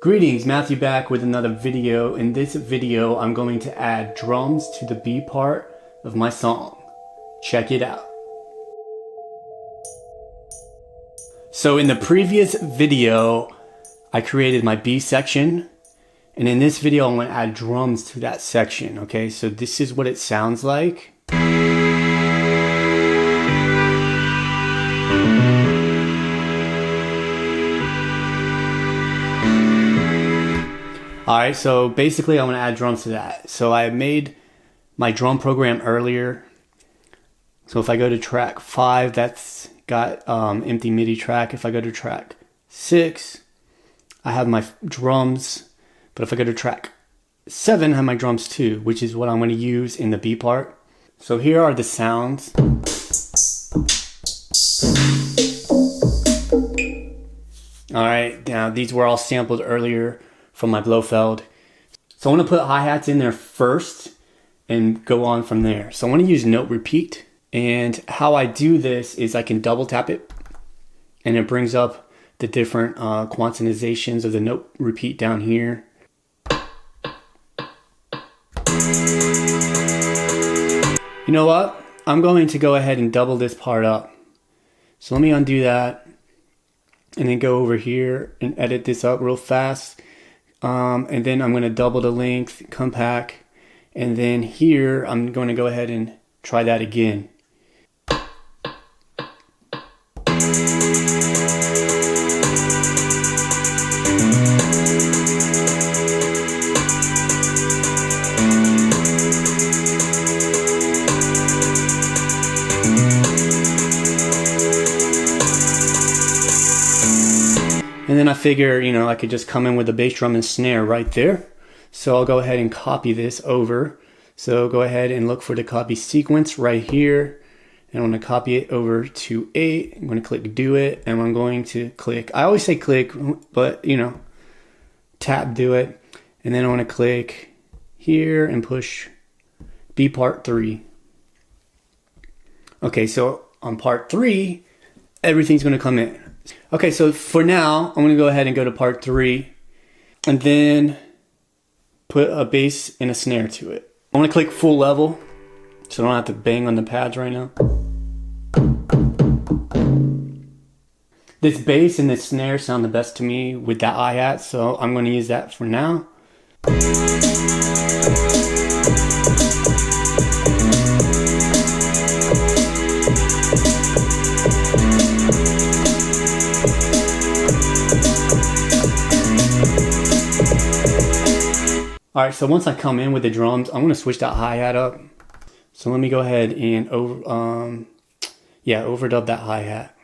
Greetings, Matthew back with another video. In this video, I'm going to add drums to the B part of my song. Check it out. So in the previous video, I created my B section. And in this video, I'm going to add drums to that section. Okay, so this is what it sounds like. Alright, so basically I'm going to add drums to that. So I made my drum program earlier. So if I go to track 5, that's got empty MIDI track. If I go to track 6, I have my drums. But if I go to track 7, I have my drums too, which is what I'm going to use in the B part. So here are the sounds. Alright, now these were all sampled earlier from my Blofeld. So I want to put hi-hats in there first and go on from there. So I want to use note repeat, and how I do this is I can double tap it and it brings up the different quantizations of the note repeat down here. You know what? I'm going to go ahead and double this part up. So let me undo that and then go over here and edit this up real fast. And then I'm going to double the length, come back, and then here I'm going to go ahead and try that again. And then I figure, you know, I could just come in with a bass drum and snare right there. So I'll go ahead and copy this over. So go ahead and look for the copy sequence right here. And I'm going to copy it over to 8. I'm going to click do it. And I'm going to click, I always say click, but you know, tap do it. And then I want to click here and push B part 3. Okay, so on part 3, everything's going to come in. Okay, so for now, I'm going to go ahead and go to part 3 and then put a bass and a snare to it. I want to click full level so I don't have to bang on the pads right now. This bass and this snare sound the best to me with that hi-hat, so I'm going to use that for now. Alright, so once I come in with the drums, I'm going to switch that hi-hat up. So let me go ahead and overdub that hi-hat.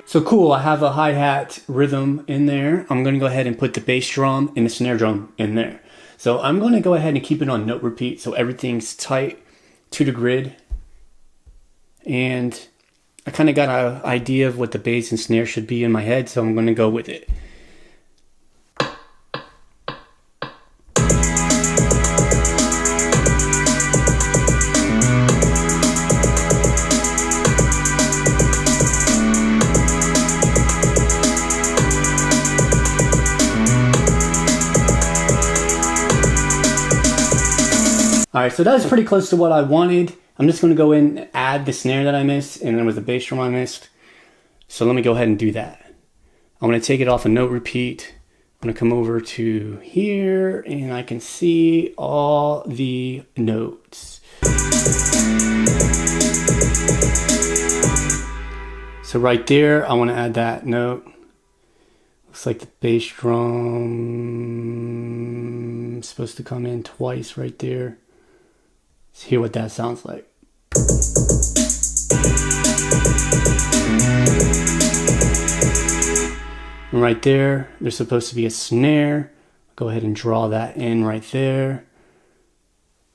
So cool, I have a hi-hat rhythm in there. I'm going to go ahead and put the bass drum and the snare drum in there. So I'm going to go ahead and keep it on note repeat so everything's tight to the grid. And I kind of got an idea of what the bass and snare should be in my head, so I'm going to go with it. Alright, so that was pretty close to what I wanted. I'm just going to go in and add the snare that I missed, and then with the bass drum I missed. So let me go ahead and do that. I'm going to take it off a note repeat. I'm going to come over to here, and I can see all the notes. So right there, I want to add that note. Looks like the bass drum is supposed to come in twice right there. Let's hear what that sounds like. And right there, there's supposed to be a snare. Go ahead and draw that in right there.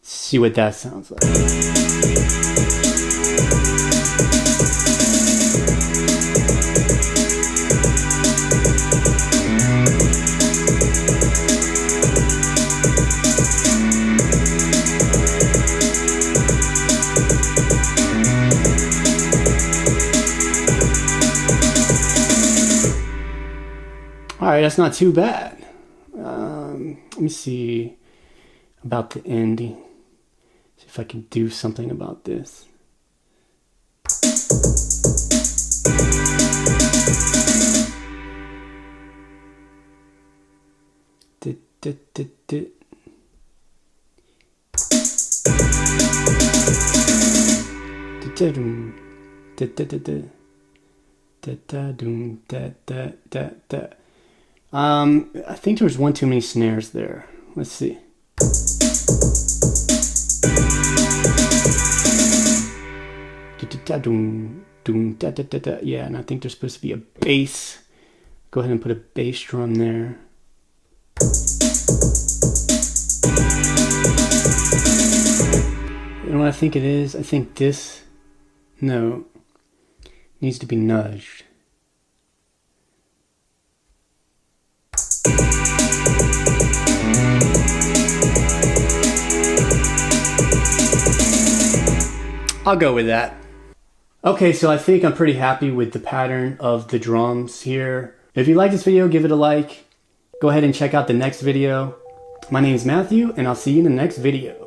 See what that sounds like. right, that's not too bad. Let me see about the ending. See if I can do something about this. I think there's one too many snares there. Let's see. Yeah, and I think there's supposed to be a bass. Go ahead and put a bass drum there. You know what I think it is? I think this note needs to be nudged. I'll go with that. Okay, so I think I'm pretty happy with the pattern of the drums here. If you like this video, give it a like. Go ahead and check out the next video. My name is Matthew, and I'll see you in the next video.